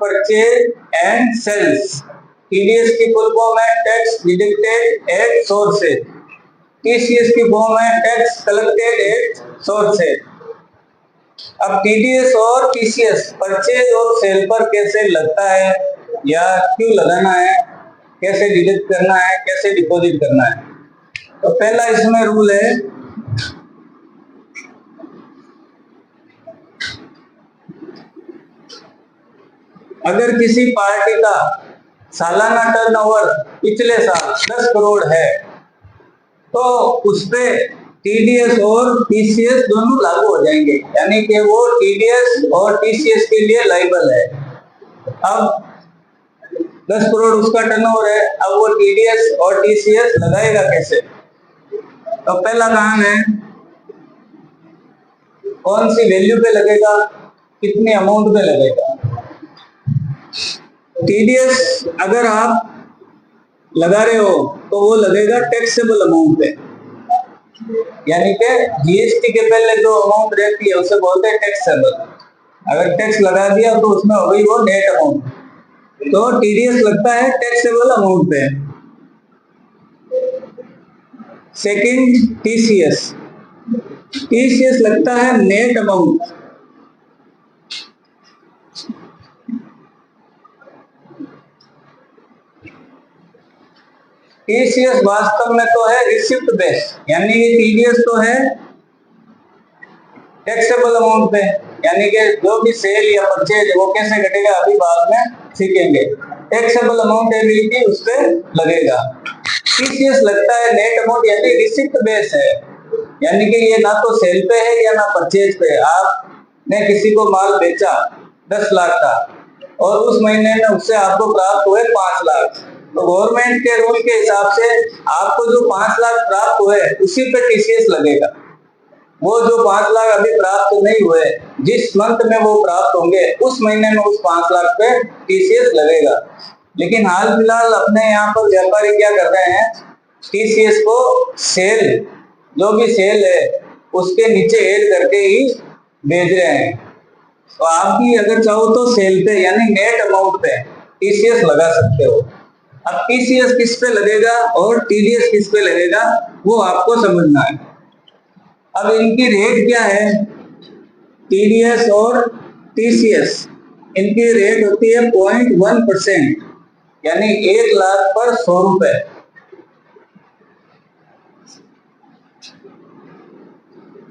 Purchase and sales. TDS की full form है tax deducted at sources. TCS की form है टैक्स कलेक्टेड एट सोर्सेज। अब TDS और टीसीएस परचेज और सेल पर कैसे लगता है या क्यों लगाना है, कैसे डिडक्ट करना है, कैसे डिपॉजिट करना है। तो पहला इसमें रूल है, अगर किसी पार्टी का सालाना टर्नओवर पिछले साल 10 करोड़ है तो उस पे टीडीएस और टीसीएस दोनों लागू हो जाएंगे, यानी कि वो टीडीएस और टीसीएस के लिए लायबल है। अब 10 करोड़ उसका टर्नओवर है, अब वो टीडीएस और टीसीएस लगाएगा कैसे। तो पहला काम है, कौन सी वैल्यू पे लगेगा, कितनी अमाउंट पे लगेगा। टीडीएस अगर आप लगा रहे हो तो वो लगेगा टैक्सेबल अमाउंट पे, यानी कि जीएसटी के पहले जो अमाउंट रहती है उसे बोलते हैं टैक्सेबल। अगर टैक्स लगा दिया तो उसमें हो गई वो नेट अमाउंट, तो टीडीएस लगता है टैक्सेबल अमाउंट पे। सेकंड टीसीएस, टीसीएस लगता है नेट अमाउंट। टीसीएस वास्तव में तो है रिसिप्ट बेस्ड, यानी कि टीडीएस तो है टैक्सेबल अमाउंट पे, यानी कि जो भी सेल या परचेज है वो कैसे घटेगा अभी बाद में सीखेंगे। टैक्सेबल अमाउंट एबिलिटी उस पे लगेगा। टीसीएस लगता है नेट अमाउंट, यानी रिसिप्ट बेस है, यानी कि ये ना तो सेल पे है या ना परचेज पे। आपने किसी को माल बेचा 10 लाख का और उस महीने में उससे आपको प्राप्त हुए 5 लाख, तो गवर्नमेंट के रूल के हिसाब से आपको जो 5 लाख प्राप्त हुए उसी पे टीसीएस लगेगा। वो जो 5 लाख अभी प्राप्त नहीं हुए, जिस मंथ में वो प्राप्त होंगे उस महीने में उस 5 लाख पे टीसीएस लगेगा। लेकिन हाल फिलहाल अपने यहाँ पर व्यापारी क्या कर रहे हैं, टीसीएस को सेल, जो भी सेल है उसके नीचे ऐड करके ही भेज रहे हैं। तो आप भी अगर चाहो तो सेल पे यानी नेट अमाउंट पे टीसीएस लगा सकते हो। अब टीसीएस किस पे लगेगा और टीडीएस किस पे लगेगा वो आपको समझना है। अब इनकी रेट क्या है, टीडीएस और टीसीएस, इनकी रेट होती है 0.1%, यानी 1 लाख पर 100 रुपए।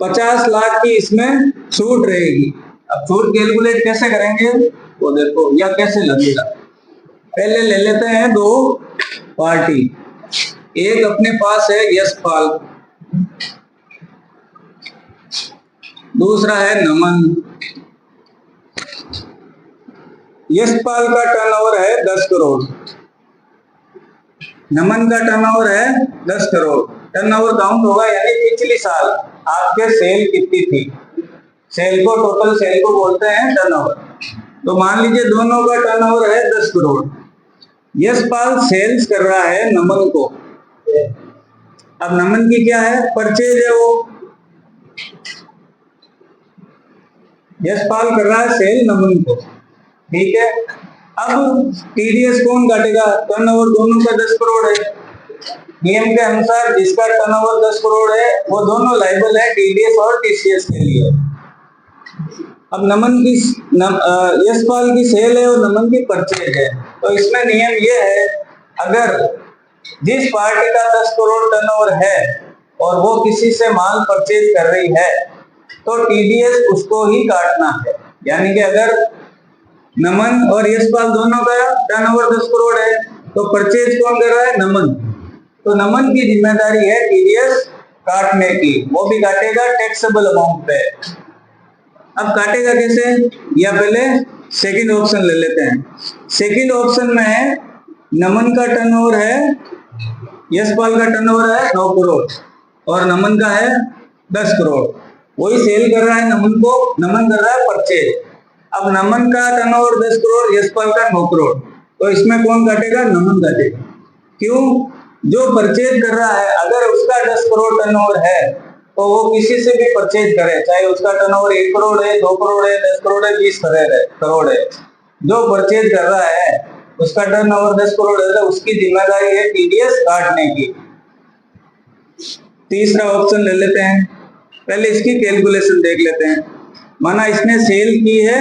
₹50 लाख की इसमें छूट रहेगी। अब छूट कैलकुलेट कैसे करेंगे वो देखो, या कैसे लगेगा। पहले ले लेते हैं दो पार्टी, एक अपने पास है यशपाल, दूसरा है नमन। यशपाल का टर्नओवर है 10 करोड़, नमन का टर्नओवर है 10 करोड़। टर्नओवर काउंट होगा, यानी पिछले साल आपके सेल कितनी थी, सेल को टोटल सेल को बोलते हैं टर्नओवर। तो मान लीजिए दोनों का टर्नओवर है 10 करोड़। यशपाल सेल्स कर रहा है नमन को। अब नमन की क्या है, परचेज है, वो यशपाल कर रहा है सेल नमन को, ठीक है। अब टीडीएस कौन काटेगा, टर्नओवर दोनों का 10 करोड़ है। नियम के अनुसार जिसका टर्नओवर 10 करोड़ है वो दोनों लायबल है टीडीएस और टीसीएस के लिए। अब नमन की यशपाल की सेल है और नमन की परचेज है, तो इसमें नियम ये है, अगर जिस पार्टी का 10 करोड़ टर्नओवर है और वो किसी से माल परचेज कर रही है तो टीडीएस उसको ही काटना है। यानी कि अगर नमन और यशपाल दोनों का टर्नओवर 10 करोड़ है तो परचेज कौन कर रहा है, नमन, तो नमन की जिम्मेदारी है टीडीएस काटने की, वो भी काटेगा टैक्सेबल अमाउंट पे। अब काटेगा कैसे, या पहले सेकंड ऑप्शन ले लेते हैं। सेकंड ऑप्शन में है नमन का टर्नओवर है, यशपाल का टर्नओवर है 9 करोड़ और नमन का है 10 करोड़। वही सेल कर रहा है नमन को, नमन कर रहा है परचेज। अब नमन का टर्नओवर 10 करोड़, यशपाल का 9 करोड़, तो इसमें कौन काटेगा, नमन काटेगा। क्यों, जो परचेज कर रहा है अगर उसका 10 करोड़ टर्नओवर है तो वो किसी से भी परचेज करे, चाहे उसका टर्नओवर 1 करोड़ है, 2 करोड़ है, 10 करोड़ है, 20 करोड़ है, जो परचेज कर रहा है उसका टर्नओवर 10 करोड़ है तो उसकी जिम्मेदारी है टीडीएस काटने की। तीसरा ऑप्शन ले लेते हैं, पहले इसकी कैलकुलेशन देख लेते हैं। माना इसने सेल की है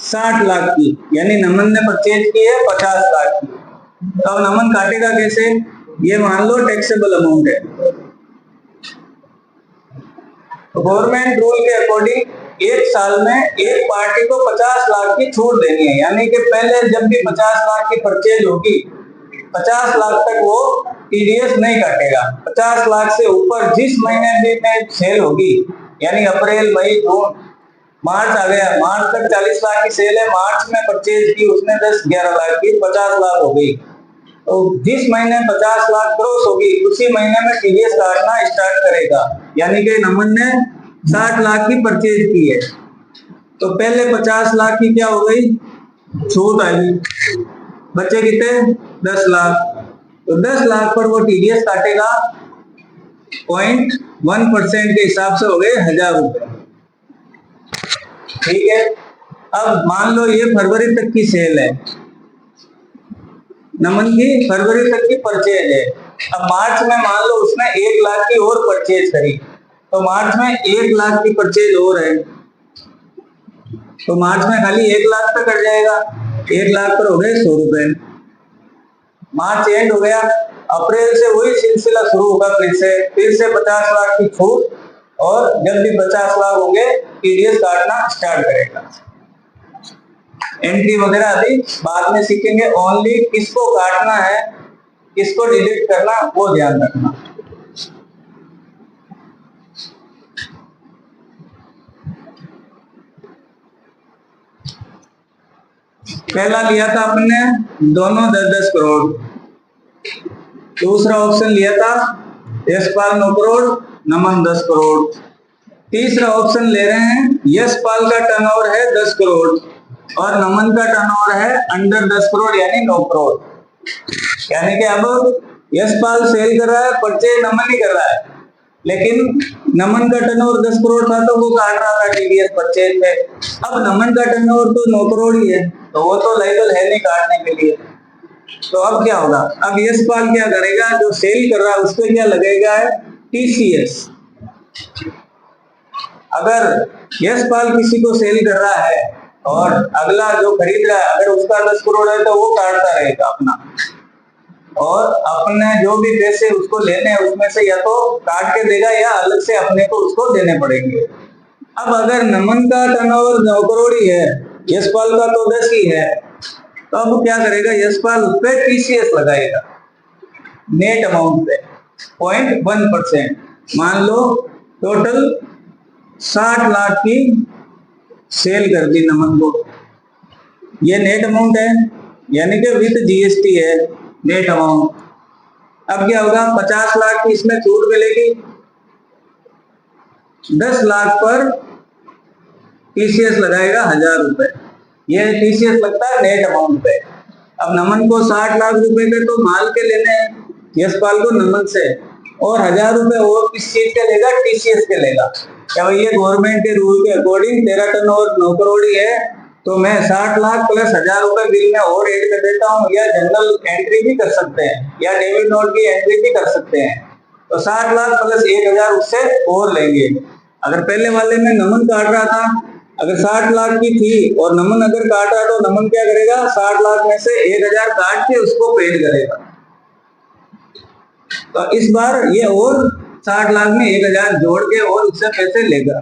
60 लाख की, यानी नमन ने परचेज की है 50 लाख की, तो अब नमन काटेगा कैसे? ये मान लो टैक्सेबल अमाउंट है, तो गवर्नमेंट रूल के अकॉर्डिंग एक साल में एक पार्टी को 50 लाख की छूट देनी है, यानी कि पहले जब भी 50 लाख की परचेज होगी 50 लाख तक वो टीडीएस नहीं काटेगा। 50 लाख से ऊपर जिस महीने भी में सेल होगी, यानी अप्रैल मई जून मार्च आ गया, मार्च तक 40 लाख की सेल है, मार्च में परचेज की उसने 10-11 लाख की, 50 लाख हो गई, तो जिस महीने 50 लाख क्रॉस होगी उसी महीने में टीडीएस काटना स्टार्ट करेगा। यानी कि नमन ने 60 लाख की परचेज की है, तो पहले 50 लाख की क्या हो गई? छूट आएगी, बचे कितने? 10 लाख, तो 10 लाख पर वो टीडीएस काटेगा 0.1% के हिसाब से हो गए 1000 रुपए। ठीक है, अब मान लो ये फरवरी तक की सेल है, नमन की फरवरी तक की परचेज है। अब मार्च में मान लो उसने 1 लाख की और परचेज करी, तो मार्च में 1 लाख की परचेज और है, तो मार्च में खाली 1 लाख पे कट जाएगा, 1 लाख पर हो गए 100 रुपए। मार्च एंड हो गया, अप्रैल से वही सिलसिला शुरू होगा, फिर से 50 लाख की छूट, और जब भी 50 लाख होंगे टीडीएस काटना स्टार्ट करेगा। एंट्री वगैरह अभी बाद में सीखेंगे, ओनली किसको काटना है किसको डिलीट करना वो ध्यान रखना। पहला लिया था अपने दोनों 10-10 करोड़, दूसरा ऑप्शन लिया था यशपाल 9 करोड़, नमन 10 करोड़, तीसरा ऑप्शन ले रहे हैं यशपाल का टर्नओवर है 10 करोड़ और नमन का टर्नओवर है अंडर 10 करोड़ यानी 9 करोड़। यानी कि अब यशपाल सेल कर रहा है, परचेज नमन ही कर रहा है, लेकिन नमन का टर्नओवर 10 करोड़ था तो वो काट रहा था टीडीएस परचेज पे। अब नमन का टर्नओवर तो 9 करोड़ ही है, तो वो तो लायबल है नहीं काटने के लिए। तो अब क्या होगा? अब यशपाल क्या करेगा? जो सेल कर रहा है उस पर क्या लगेगा? टीसीएस। अगर यशपाल किसी को सेल कर रहा है और अगला जो खरीद रहा है अगर उसका 10 करोड़ है तो वो काटता रहेगा अपना, और अपने जो भी पैसे उसको लेने हैं उसमें से या तो काट के देगा या अलग से अपने को उसको देने पड़ेंगे। अब अगर नमन का टर्नओवर 9 करोड़ ही है, यशपाल का तो 10 ही है, तो अब क्या करेगा? यशपाल उस पर टीसीएस लगाएगा नेट अमाउंट पे 0.1%। मान लो टोटल 60 लाख की सेल कर दी नमन को, ये नेट अमाउंट है, यानी कि विद जीएसटी है नेट अमाउंट। अब क्या होगा? 50 लाख की इसमें छूट मिलेगी, 10 लाख पर टीसीएस लगाएगा 1000 रुपए, ये टीसीएस लगता है नेट अमाउंट पे। अब नमन को 60 लाख रुपए के तो माल के लेने हैं यशपाल को नमन से, और 1000 रुपए और किस चीज के लेगा? टीसीएस के लेगा। क्या भाई ये गवर्नमेंट के रूल के अकॉर्डिंग तेरा टर्नओवर 9 करोड़ ही है तो मैं 60 लाख प्लस 1000 रुपए बिल में और ऐड कर देता हूँ, या जनरल एंट्री भी कर सकते हैं या डेबिट नोट की एंट्री भी कर सकते हैं, तो 60 लाख प्लस 1000 उससे और लेंगे। अगर पहले वाले में नमन काट रहा था, अगर 60 लाख की थी और नमन अगर काट रहा तो नमन क्या करेगा? 60 लाख में से 1000 काट के उसको पेड करेगा, तो इस बार ये और 60 लाख में 1000 जोड़ के और उससे पैसे लेगा।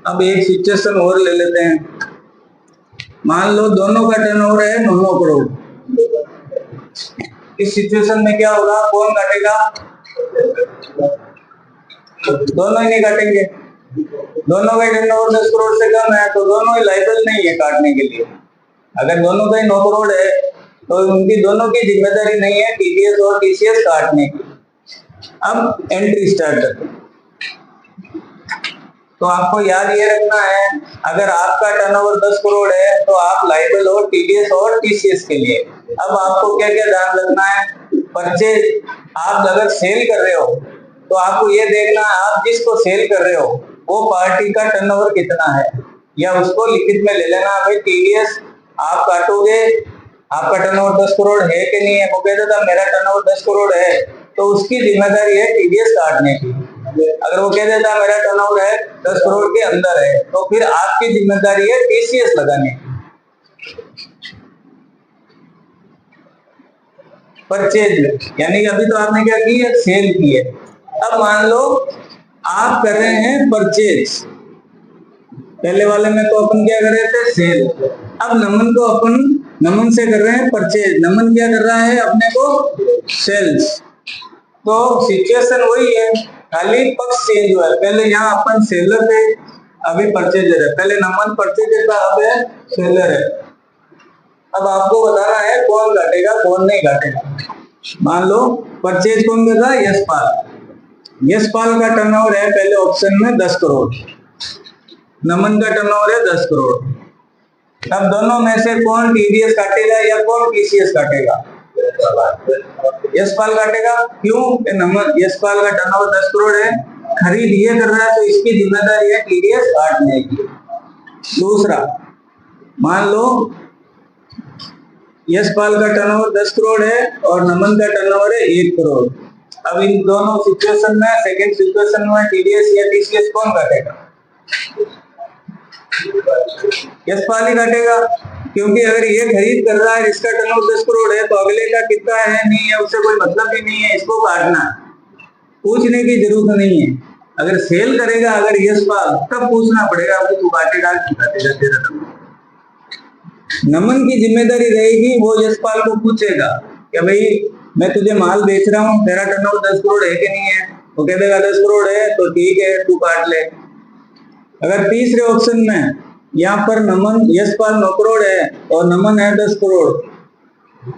अब एक सिचुएशन और ले लेते हैं, मान लो दोनों का टर्नओवर है 9 करोड़। इस सिचुएशन में क्या होगा? कौन काटेगा? दोनों ही नहीं काटेंगे, दोनों का टर्नओवर 10 करोड़ से कम है तो दोनों ही लायबल नहीं है काटने के लिए। अगर दोनों का ही 9 करोड़ है तो उनकी दोनों की जिम्मेदारी नहीं है टीडीएस और टीसीएस काटने की। अब एंट्री स्टार्ट करते हैं, तो आपको याद ये रखना है अगर आपका टर्नओवर 10 करोड़ है तो आप लायबल हो टीडीएस और टीसीएस के लिए। अब आपको क्या क्या ध्यान रखना है? परचेज आप अगर सेल कर रहे हो तो आपको ये देखना है आप जिसको सेल कर रहे हो वो पार्टी का टर्नओवर कितना है, या उसको लिखित में ले लेना। भाई टीडीएस आप काटोगे, आपका टर्नओवर 10 करोड़ है कि नहीं है। वो कहता था मेरा टर्नओवर 10 करोड़ है, तो उसकी जिम्मेदारी है टीडीएस काटने की। अगर वो कह देता मेरा टर्नओवर है 10 करोड़ के अंदर है, तो फिर आपकी जिम्मेदारी है टीसीएस लगाने की। परचेज, यानी अभी तो आपने क्या की है, सेल की है। अब मान लो आप कर रहे हैं परचेज, पहले वाले में तो अपन क्या कर रहे थे, सेल। अब नमन से कर रहे हैं परचेज, नमन क्या कर रहा है, अपने को सेल्स। तो सिचुएशन वही है, खाली पक्ष चेंज हुआ है। पहले यहाँ अपन सेलर थे, अभी परचेजर है। पहले नमन परचेजर था, अब है सेलर है। अब आपको बताना है कौन घटेगा कौन नहीं घटेगा। मान लो परचेज कौन कर रहा है, यशपाल। यशपाल का टर्नओवर है पहले ऑप्शन में 10 करोड़, नमन का टर्नओवर है 10 करोड़। अब दोनों में से कौन टीडीएस काटेगा या कौन टीसीएस काटेगा, यशपाल काटेगा। क्यों, नमन यशपाल का टर्नओवर 10 करोड़ है, खरीद ये कर रहा है, तो इसकी जिम्मेदारी है टीडीएस काटने की। दूसरा, मान लो यशपाल का टर्नओवर 10 करोड़ है और नमन का टर्नओवर है 1 करोड़। अब इन दोनों सिचुएशन में, सेकंड सिचुएशन में टीडीएस या टीसीएस कौन काटेगा, यशपाल ही काटेगा। क्योंकि अगर ये खरीद कर रहा है, इसका टर्नओवर 10 करोड़ है, तो अगले का कितना है नहीं है उससे कोई मतलब ही नहीं है, इसको काटना, पूछने की जरूरत नहीं है। अगर सेल करेगा अगर यशपाल, तब पूछना पड़ेगा आपको, तू काटेगा तेरा टर्नओवर। नमन की जिम्मेदारी रहेगी, वो यशपाल को पूछेगा कि भाई मैं तुझे माल बेच रहा हूँ, तेरा टर्नओवर 10 करोड़ है कि नहीं है। वो कह देगा 10 करोड़ है, तो ठीक है तू काट ले। अगर तीसरे ऑप्शन में यहाँ पर नमन यशपाल 9 करोड़ है और नमन है 10 करोड़,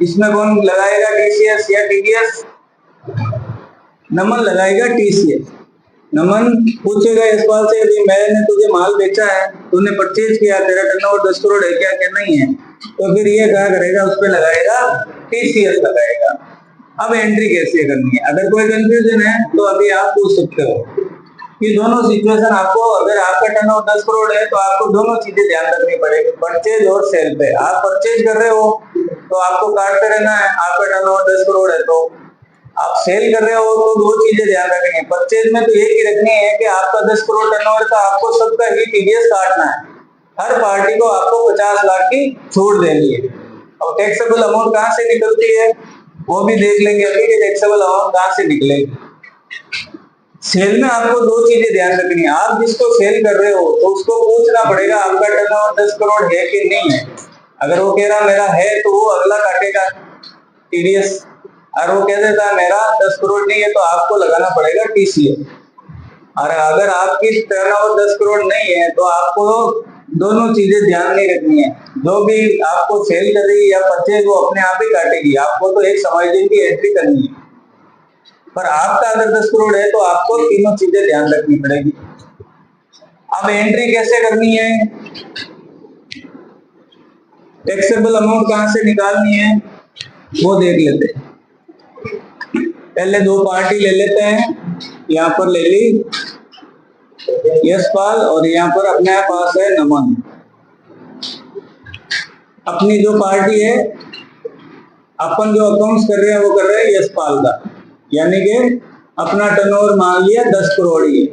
इसमें कौन लगाएगा, टीसीएस या टीडीएस, नमन लगाएगा टीसीएस। नमन पूछेगा यशपाल से, यदि मैंने तुझे माल बेचा है, तूने परचेज किया, तेरा टर्नओवर 10 करोड़ है क्या नहीं है, तो फिर ये क्या करेगा, उस पर लगाएगा टीसीएस लगाएगा। अब एंट्री कैसे करनी है, अगर कोई कंफ्यूजन है तो अभी आप पूछ सकते हो कि दोनों सिचुएशन आपको, अगर आपका टर्नओवर 10 करोड़ है तो आपको दोनों चीजें ध्यान रखनी पड़ेगी, परचेज और सेल पे। आप परचेज कर रहे हो तो आपको काटते रहना है, आपका टर्नओवर 10 करोड़ है। तो आप सेल कर रहे हो तो दो चीजें ध्यान रखनी है। परचेज में तो एक ही रखनी है कि आपका 10 करोड़ टर्नओवर का आपको सबका ही टीडीएस काटना है, हर पार्टी को आपको 50 लाख की छूट देनी है। और टैक्सेबल अमाउंट कहाँ से निकलती है वो भी देख लेंगे अभी कि टैक्सेबल अमाउंट कहाँ से निकलेगी। सेल में आपको दो चीजें ध्यान रखनी है, आप जिसको सेल कर रहे हो तो उसको पूछना पड़ेगा आपका टर्नओवर 10 करोड़ है कि नहीं है। अगर वो कह रहा मेरा है तो वो अगला काटेगा टीडीएस, और वो कह देता मेरा 10 करोड़ नहीं है तो आपको लगाना पड़ेगा टीसीएस। और अगर आपकी टर्नओवर 10 करोड़ नहीं है तो आपको दोनों चीजें ध्यान नहीं रखनी है, जो भी आपको सेल करेगी या परचेज वो अपने आप ही काटेगी, आपको तो एक समायोजन की एंट्री करनी है। पर आपका अगर 10 करोड़ है तो आपको तीनों चीजें ध्यान रखनी पड़ेगी। अब एंट्री कैसे करनी है, टैक्सेबल अमाउंट कहां से निकालनी है वो देख लेते हैं। पहले दो पार्टी ले लेते हैं, यहाँ पर ले ली यशपाल और यहाँ पर अपने पास है नमन। अपनी जो पार्टी है, अपन जो अकाउंट्स कर रहे हैं वो कर रहे हैं यशपाल का, यानी कि अपना टर्नओवर मान लिया 10 करोड़ ही,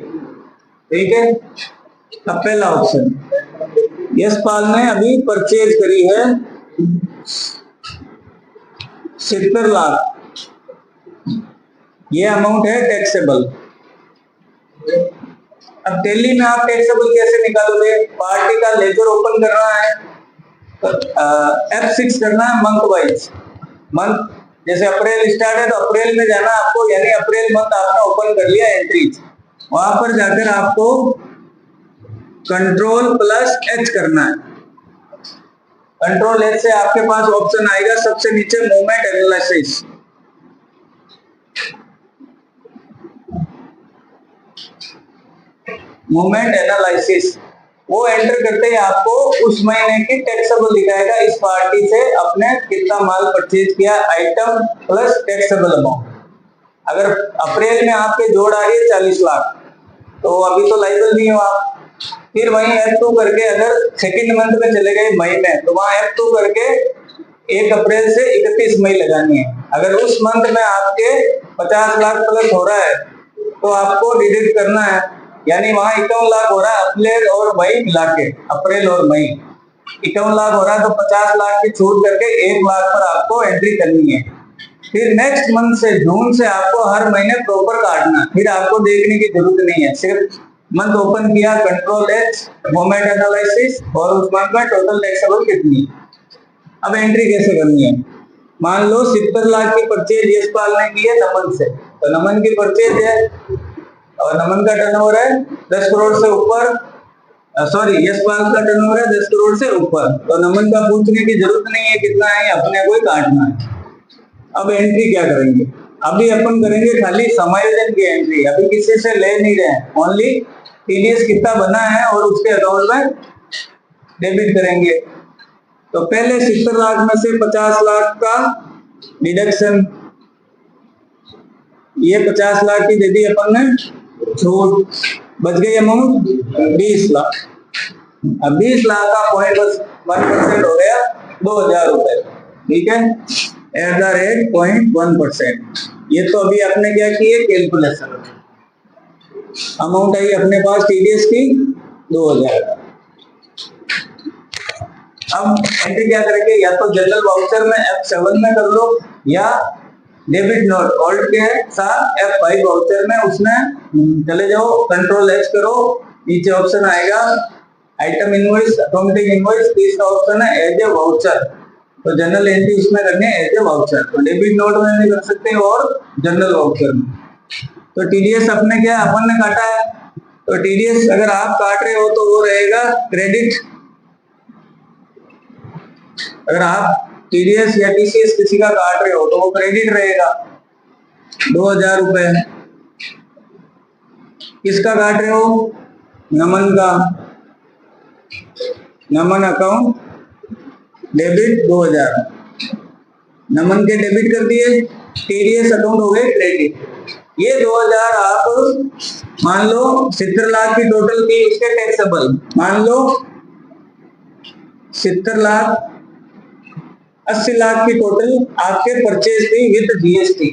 ठीक है। अब पहला ऑप्शन, यशपाल ने अभी परचेज करी है 70 लाख, ये अमाउंट है टैक्सेबल। अब टैली में आप टैक्सेबल कैसे निकालोगे, पार्टी का लेजर ओपन करना है, F6 करना है मंथ वाइज। मंथ जैसे अप्रैल स्टार्ट है तो अप्रैल में जाना आपको, यानी अप्रैल मंथ आपने ओपन कर लिया एंट्रीज, वहां पर जाकर आपको Ctrl+H करना है। Ctrl+H से आपके पास ऑप्शन आएगा सबसे नीचे मूवमेंट एनालिसिस। मूवमेंट एनालिसिस वो एंटर करते ही आपको उस महीने की टैक्सेबल दिखाएगा, इस पार्टी से अपने कितना माल परचेज किया, आइटम प्लस टैक्सेबल अमाउंट। अगर अप्रैल में आपके जोड़ आ रही है 40 लाख तो अभी तो लाइबल नहीं हो आप। फिर वहीं F2 करके अगर सेकंड मंथ में चले गए मई में, तो वहां F2 करके 1 अप्रैल से 31 मई लगानी है। अगर उस मंथ में आपके 50 लाख प्लस हो रहा है तो आपको डिडक्ट करना है, यानी वहां 51 लाख हो रहा है अप्रैल और मई मिला के, अप्रैल और मई 51 लाख हो रहा है, तो 50 लाख की छूट करके 1 लाख पर आपको एंट्री करनी है। फिर नेक्स्ट मंथ से जून से आपको हर महीने प्रॉपर काटना, फिर आपको देखने की जरूरत नहीं है, सिर्फ मंथ ओपन किया, कंट्रोल एच, मोमेंट एनालिसिस, और उस मंथ में टोटल टैक्सेबल कितनी। अब एंट्री कैसे करनी है? मान लो 70 लाख की परचेज यशपाल ने की है नमन से, तो नमन की परचेज है और नमन का टर्नओवर है 10 करोड़ से ऊपर, सॉरी यशपाल का टर्नओवर है 10 करोड़ से ऊपर, तो नमन का पूछने की जरूरत नहीं है कितना है, अपने को ही काटना है। अब एंट्री क्या करेंगे? अभी अपन करेंगे खाली समायोजन की एंट्री, अभी किसी से ले नहीं रहे हैं, ओनली टीडीएस कितना बना है और उसके अकाउंट में डेबिट करेंगे। तो पहले 70 लाख में से 50 लाख का डिडक्शन, ये 50 लाख की दे दी अपन ने छूट, बच गई अमाउंट 20 लाख। अब 20 लाख का 0.1% हो गया 2000 रुपए, ठीक है, एट द रेट 0.1%। ये तो अभी आपने क्या किए कैलकुलेशन, अमाउंट आई अपने पास टीडीएस की 2000। अब एंट्री क्या करेंगे, या तो जनरल वाउचर में F7 में कर लो, या डेबिट नोट ऑल्ट के साथ F5 वाउचर में उसमें चले जाओ, कंट्रोल एच करो, नीचे ऑप्शन आएगा आइटम इनवॉइस, ऑटोमेटिक इनवॉइस, तीसरा ऑप्शन है एज ए वाउचर, तो जनरल एंट्री उसमें करनी है एज ए वाउचर, तो डेबिट नोट में भी कर सकते हो और जनरल वाउचर में। तो टीडीएस अपने क्या अपन ने काटा है, तो टीडीएस अगर आप काट रहे हो तो वो रहेगा क्रेडिट, अगर आप टीडीएस या टीसीएस किसी का काट रहे हो तो वो क्रेडिट रहेगा 2000 रुपए। किसका काट रहे हो? नमन का, नमन अकाउंट डेबिट 2000, नमन के डेबिट कर दिए, टीडीएस अकाउंट हो गए क्रेडिट। ये 2000 आप मान लो 70 लाख की टोटल की उसके टैक्सेबल, मान लो 70 लाख 80 लाख की टोटल आपके परचेज थी विद जीएसटी,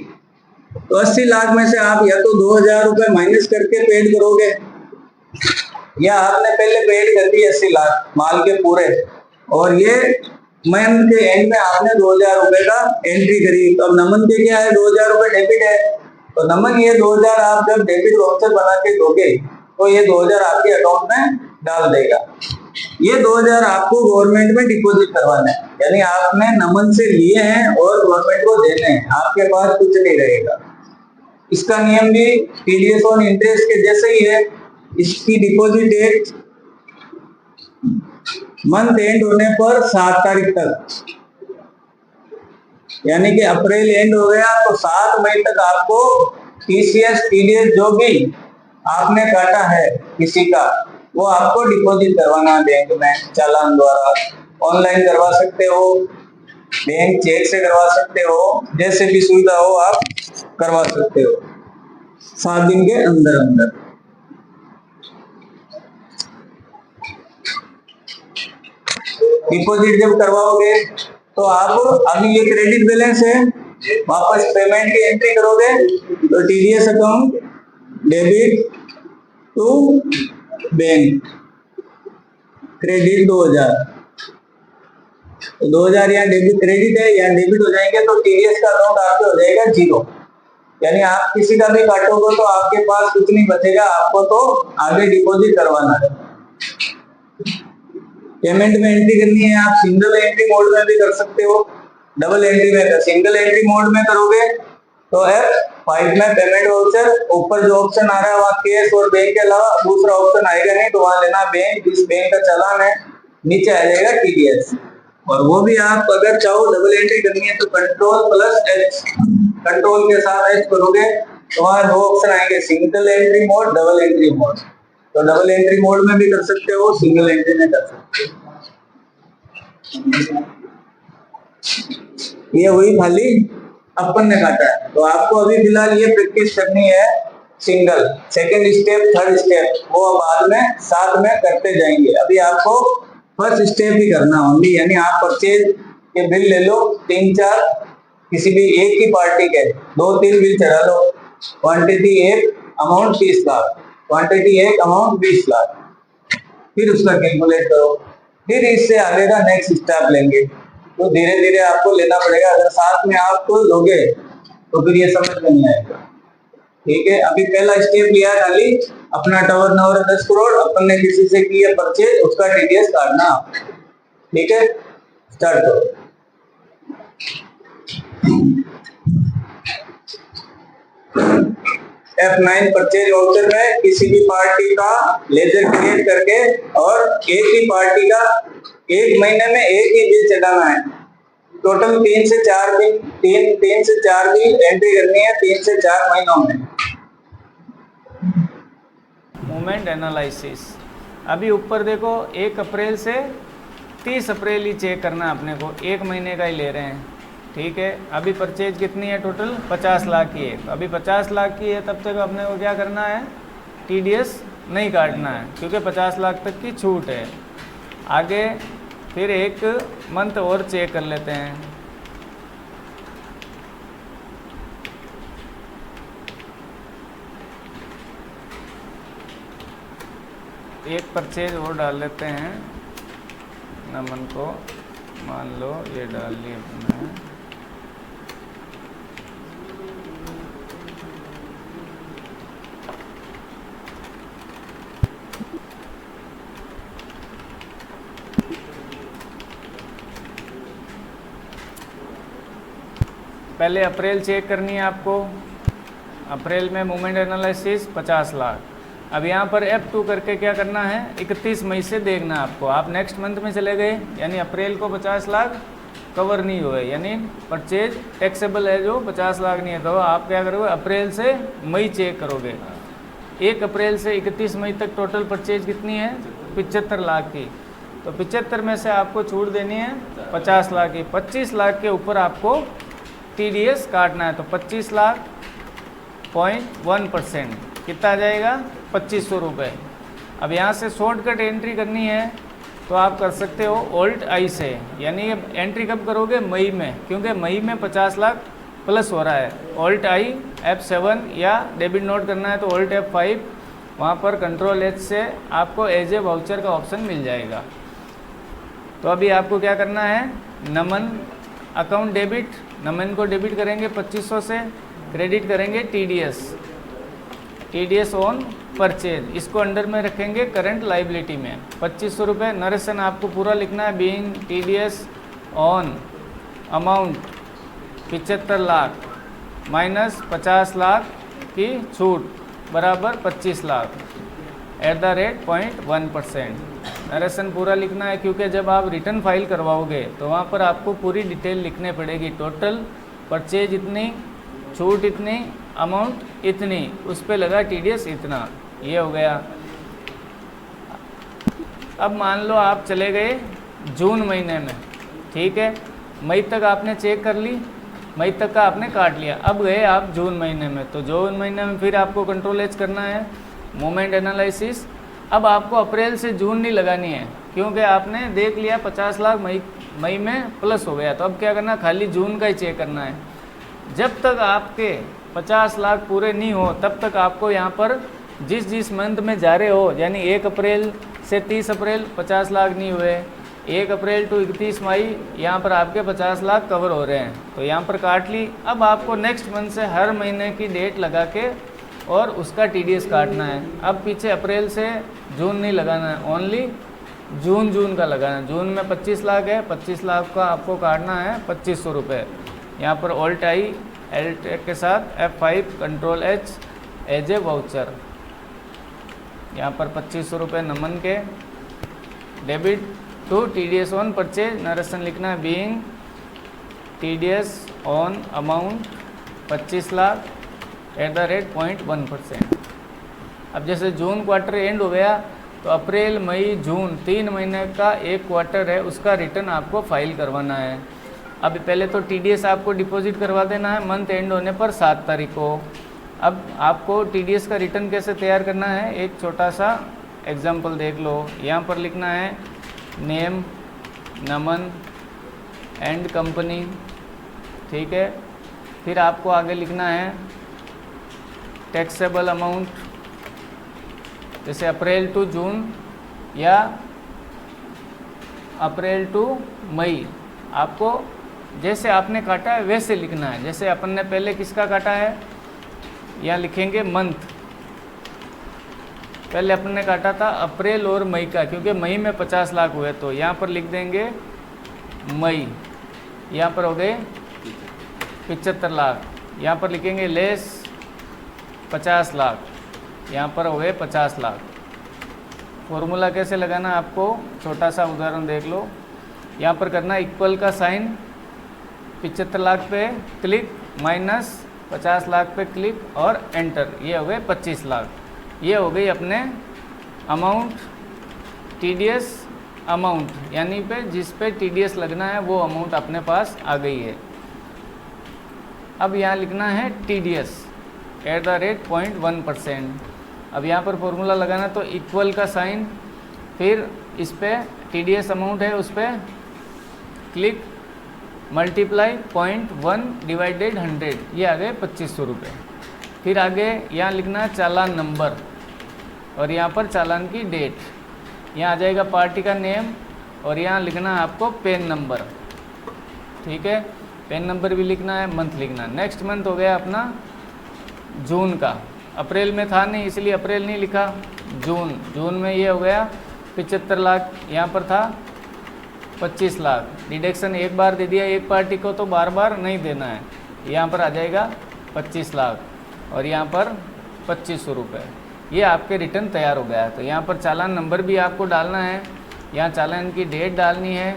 तो 80 लाख में से आप या तो 2000 रुपए माइनस करके पेड करोगे, या आपने पहले पेड कर दी 80 लाख माल के पूरे, और ये मंथ के एंड में आपने 2000 रुपए का एंट्री करी, तो अब नमन के क्या है 2000 रुपए डेबिट है, तो नमन ये 2000 आप जब डेबिट वाउचर बना के दोगे तो ये 2000 आपके अकाउंट में डाल देगा। ये 2000 आपको गवर्नमेंट में डिपॉजिट करवाना है, यानी आपने नमन से लिए हैं और गवर्नमेंट को देने हैं, आपके पास कुछ नहीं रहेगा। इसका नियम भी टीडीएस ऑन इंटरेस्ट के जैसे ही है, इसकी डिपॉजिट डेट मंथ एंड होने पर 7 तारीख तक, यानी कि अप्रैल एंड हो गया तो 7 मई तक आपको टीसीएस टीडीएस जो भी आपने काटा है किसी का, वो आपको डिपॉजिट करवाना है बैंक में चालान द्वारा, ऑनलाइन करवा सकते हो, बैंक चेक से करवा सकते हो, जैसे भी सुविधा हो आप करवा सकते हो 7 दिन के अंदर अंदर। डिपॉजिट जब करवाओगे तो आप अभी ये क्रेडिट बैलेंस है, वापस पेमेंट की एंट्री करोगे तो TDS account debit to bank credit 2000, तो 2000 यहाँ डेबिट क्रेडिट है, यहाँ डेबिट हो जाएंगे तो टीडीएस का अकाउंट आपके हो जाएगा 0, यानी आप किसी का भी काटोगे तो आपके पास कुछ नहीं बचेगा, आपको तो आगे डिपॉजिट करवाना है। पेमेंट में एंट्री करनी है, आप सिंगल एंट्री मोड में भी कर सकते हो, डबल एंट्री में कर, सिंगल एंट्री मोड में करोगे तो F5 में पेमेंट वाउचर, ऊपर जो ऑप्शन आ रहा है वहाँ कैश और बैंक के अलावा दूसरा ऑप्शन आएगा नहीं, तो वहां लेना बैंक, जिस बैंक का चालान है, नीचे आ जाएगा टीडीएस। और वो भी आप अगर चाहो डबल एंट्री करनी है तो कंट्रोल प्लस एच, कंट्रोल के साथ एच करोगे तो वहां दो ऑप्शन आएंगे, single entry mode, double entry mode, तो डबल एंट्री मोड में भी कर सकते हो, सिंगल एंट्री में कर सकते हो। ये हुई खाली अपन ने काटा है, तो आपको अभी फिलहाल ये प्रैक्टिस करनी है single, second step, third step वो बाद में साथ में करते जाएंगे। अभी आपको फर्स्ट स्टेप ही करना ओनली, यानी आप परचेज के बिल ले लो, 3-4 किसी भी एक ही पार्टी के 2-3 बिल चढ़ा लो, क्वांटिटी एक, अमाउंट 30 लाख, क्वांटिटी एक, अमाउंट 20 लाख, फिर उसका कैलकुलेट करो, फिर इससे आगे का नेक्स्ट स्टेप लेंगे। तो धीरे धीरे आपको लेना पड़ेगा, अगर साथ में आप तो लोगे तो फिर ये समझ में नहीं आएगा। ठीक है, अभी पहला स्टेप लिया खाली अपना टर्नओवर 10 करोड़, अपन ने किसी से किया परचेज, उसका टीडीएस काटना। ठीक है, स्टार्ट करो। F9 परचेज वाउचर में किसी भी पार्टी का लेजर क्रिएट करके और एक ही पार्टी का एक महीने में एक ही बिल चढ़ाना है। टोटल 3 से 4 बिल एंट्री करनी है 3 से 4 महीनों में। मूवमेंट एनालिसिस, अभी ऊपर देखो 1 अप्रैल से 30 अप्रैल ही चेक करना है अपने को, एक महीने का ही ले रहे हैं। ठीक है, अभी परचेज कितनी है टोटल 50 लाख की है, अभी 50 लाख की है, तब तक अपने को क्या करना है, टीडीएस नहीं काटना है क्योंकि 50 लाख तक की छूट है। आगे फिर एक मंथ और चेक कर लेते हैं। एक परचेज और डाल लेते हैं, नमन को मान लो ये डाल लिए अपने। पहले अप्रैल चेक करनी है आपको, अप्रैल में मूवमेंट एनालिसिस 50 लाख। अब यहाँ पर F2 करके क्या करना है, 31 मई से देखना है आपको। आप नेक्स्ट मंथ में चले गए, यानी अप्रैल को 50 लाख कवर नहीं हुए, यानी परचेज टैक्सेबल है जो 50 लाख नहीं है, तो आप क्या करोगे, अप्रैल से मई चेक करोगे। 1 अप्रैल से 31 मई तक टोटल परचेज कितनी है, 75 लाख की। तो 75 में से आपको छूट देनी है 50 लाख की। 25 लाख के ऊपर आपको टीडीएस काटना है, तो 25 लाख 0.1% कितना आ जाएगा, 2500 रुपये। अब यहाँ से शॉर्टकट एंट्री करनी है तो आप कर सकते हो ऑल्ट आई से, यानी एंट्री कब करोगे, मई में, क्योंकि मई में 50 लाख प्लस हो रहा है। ऑल्ट आई F7 या डेबिट नोट करना है तो ऑल्ट F5, वहाँ पर कंट्रोल H से आपको एज ए वाउचर का ऑप्शन मिल जाएगा। तो अभी आपको क्या करना है, नमन अकाउंट डेबिट, नमन को डेबिट करेंगे 2500 से, क्रेडिट करेंगे टीडीएस ऑन परचेज, इसको अंडर में रखेंगे करंट लाइबिलिटी में 2500 रुपये। नरेशन आपको पूरा लिखना है, being TDS on amount 75 lakh minus 50 lakh की छूट बराबर 25 लाख @0.1%। नरेशन पूरा लिखना है, क्योंकि जब आप रिटर्न फाइल करवाओगे तो वहाँ पर आपको पूरी डिटेल लिखने पड़ेगी। टोटल परचेज इतनी, छूट इतनी, अमाउंट इतनी, उस पे लगा टीडीएस इतना, ये हो गया। अब मान लो आप चले गए जून महीने में, ठीक है, मई तक आपने चेक कर ली, मई तक का आपने काट लिया। अब गए आप जून महीने में, तो जून महीने में फिर आपको कंट्रोल एच करना है, मूवमेंट एनालिसिस। अब आपको अप्रैल से जून नहीं लगानी है, क्योंकि आपने देख लिया 50 लाख मई में प्लस हो गया, तो अब क्या करना, खाली जून का ही चेक करना है। जब तक आपके 50 लाख पूरे नहीं हो तब तक आपको यहाँ पर जिस मंथ में जा रहे हो, यानी 1 अप्रैल से 30 अप्रैल 50 लाख नहीं हुए, 1 अप्रैल टू 31 मई यहाँ पर आपके 50 लाख कवर हो रहे हैं, तो यहाँ पर काट ली। अब आपको नेक्स्ट मंथ से हर महीने की डेट लगा के और उसका टीडीएस काटना है। अब पीछे अप्रैल से जून नहीं लगाना है, ओनली जून का लगाना है। जून में 25 लाख है, 25 लाख का आपको काटना है 2500 रुपये। यहाँ पर ऑल्ट आई एल के साथ F5 control H as a voucher, यहाँ पर 2500 रुपये नमन के debit to TDS on purchase. Narration लिखना है, being TDS on amount 25 lakh @0.1%। अब जैसे जून क्वार्टर एंड हो गया तो अप्रैल मई जून 3 महीने का एक क्वार्टर है, उसका रिटर्न आपको फाइल करवाना है। अब पहले तो टीडीएस आपको डिपॉजिट करवा देना है मंथ एंड होने पर 7 तारीख को। अब आपको टीडीएस का रिटर्न कैसे तैयार करना है, एक छोटा सा एग्जाम्पल देख लो। यहाँ पर लिखना है नेम, नमन एंड कंपनी, ठीक है। फिर आपको आगे लिखना है टैक्सेबल अमाउंट, जैसे अप्रैल टू जून या अप्रैल टू मई, आपको जैसे आपने काटा है वैसे लिखना है। जैसे अपन ने पहले किसका काटा है, यहाँ लिखेंगे मंथ, पहले अपन ने काटा था अप्रैल और मई का, क्योंकि मई में 50 लाख हुए, तो यहाँ पर लिख देंगे मई, यहाँ पर हो गए 75 लाख, यहाँ पर लिखेंगे लेस 50 लाख, यहाँ पर हो गए 50 लाख। फॉर्मूला कैसे लगाना आपको छोटा सा उदाहरण देख लो। यहाँ पर करना इक्वल का साइन, 75 लाख पे क्लिक माइनस 50 लाख पे क्लिक और एंटर, ये हो गए 25 लाख। ये हो गई अपने अमाउंट, टीडीएस अमाउंट, यानी पे जिस पे टीडीएस लगना है वो अमाउंट अपने पास आ गई है। अब यहाँ लिखना है TDS @0.1%। अब यहाँ पर फॉर्मूला लगाना, तो इक्वल का साइन, फिर इस पे TDS अमाउंट है उस पर क्लिक, मल्टीप्लाई 0.1 डिवाइडेड 100, ये आ गए 2500 रुपये। फिर आगे यहाँ लिखना चालान नंबर और यहाँ पर चालान की डेट, यहाँ आ जाएगा पार्टी का नेम और यहाँ लिखना है आपको पेन नंबर, ठीक है। पेन नंबर भी लिखना है, मंथ लिखना। नेक्स्ट मंथ हो गया अपना जून का, अप्रैल में था नहीं इसलिए अप्रैल नहीं लिखा, जून में ये हो गया 75 लाख, यहाँ पर था 25 लाख। डिडक्शन एक बार दे दिया एक पार्टी को, तो बार बार नहीं देना है। यहाँ पर आ जाएगा 25 लाख और यहाँ पर 2500 रुपये। ये आपके रिटर्न तैयार हो गया। तो यहाँ पर चालान नंबर भी आपको डालना है, यहाँ चालान की डेट डालनी है,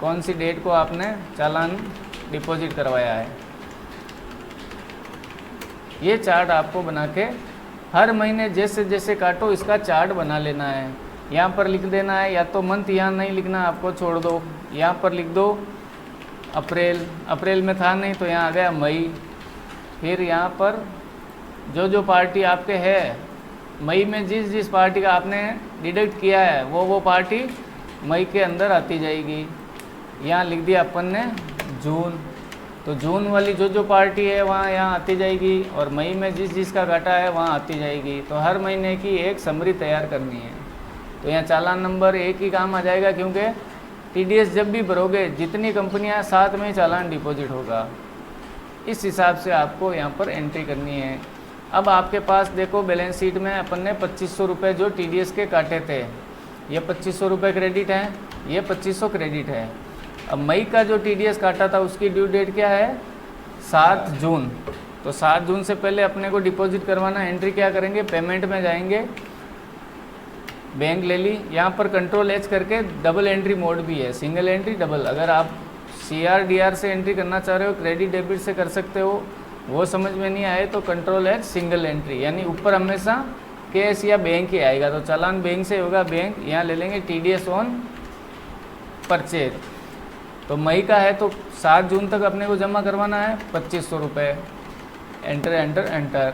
कौन सी डेट को आपने चालान डिपॉजिट करवाया है। ये चार्ट आपको बना के हर महीने जैसे जैसे काटो इसका चार्ट बना लेना है। यहाँ पर लिख देना है, या तो मंथ यहाँ नहीं लिखना आपको, छोड़ दो, यहाँ पर लिख दो अप्रैल, अप्रैल में था नहीं तो यहाँ आ गया मई। फिर यहाँ पर जो पार्टी आपके है मई में, जिस पार्टी का आपने डिडक्ट किया है वो पार्टी मई के अंदर आती जाएगी। यहाँ लिख दिया अपन ने जून, तो जून वाली जो पार्टी है वहाँ यहाँ आती जाएगी और मई में जिसका घाटा है वहाँ आती जाएगी। तो हर महीने की एक समरी तैयार करनी है। तो यहाँ चालान नंबर एक ही काम आ जाएगा, क्योंकि TDS जब भी भरोगे जितनी कंपनियाँ साथ में ही चालान डिपॉजिट होगा, इस हिसाब से आपको यहाँ पर एंट्री करनी है। अब आपके पास देखो बैलेंस शीट में अपन ने 2500 रुपये जो TDS के काटे थे, ये 2500 रुपये क्रेडिट है, ये 2500 क्रेडिट है। अब मई का जो TDS काटा था उसकी ड्यू डेट क्या है, 7 जून। तो 7 जून से पहले अपने को डिपॉजिट करवाना। एंट्री क्या करेंगे, पेमेंट में जाएंगे, बैंक ले ली, यहाँ पर Ctrl+H करके डबल एंट्री मोड भी है, सिंगल एंट्री डबल। अगर आप CR/DR से एंट्री करना चाह रहे हो, क्रेडिट डेबिट से कर सकते हो, वो समझ में नहीं आए तो Ctrl+H सिंगल एंट्री, यानी ऊपर हमेशा कैश या बैंक ही आएगा। तो चालान बैंक से होगा, बैंक यहाँ ले लेंगे TDS ऑन परचेज। तो मई का है तो 7 जून तक अपने को जमा करवाना है 2500 रुपये, एंटर एंटर एंटर।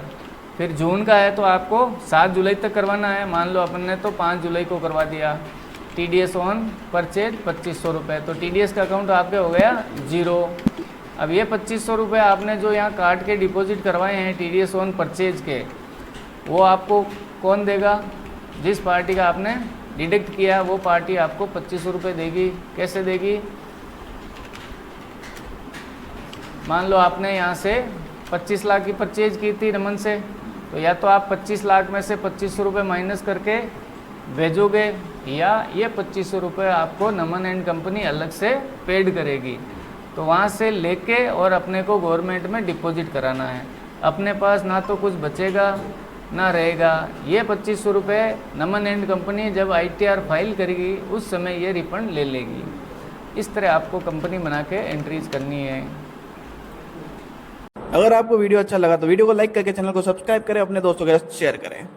फिर जून का है तो आपको 7 जुलाई तक करवाना है, मान लो अपन ने तो 5 जुलाई को करवा दिया। TDS ऑन परचेज 2500 रुपये, तो TDS का अकाउंट आपके हो गया 0। अब ये 2500 रुपये आपने जो यहाँ काट के डिपॉजिट करवाए हैं TDS ऑन परचेज के, वो आपको कौन देगा, जिस पार्टी का आपने डिडक्ट किया वो पार्टी आपको 2500 रुपये देगी। कैसे देगी, मान लो आपने यहाँ से 25 लाख की परचेज की थी रमन से, तो या तो आप 25 लाख में से 2500 रुपये माइनस करके भेजोगे, या ये 2500 रुपये आपको नमन एंड कंपनी अलग से पेड करेगी। तो वहाँ से लेके और अपने को गवर्नमेंट में डिपॉजिट कराना है। अपने पास ना तो कुछ बचेगा ना रहेगा। ये 2500 रुपये नमन एंड कंपनी जब ITR फाइल करेगी उस समय ये रिफंड ले लेगी। इस तरह आपको कंपनी बना के एंट्रीज करनी है। अगर आपको वीडियो अच्छा लगा तो वीडियो को लाइक करके चैनल को सब्सक्राइब करें, अपने दोस्तों के साथ शेयर करें।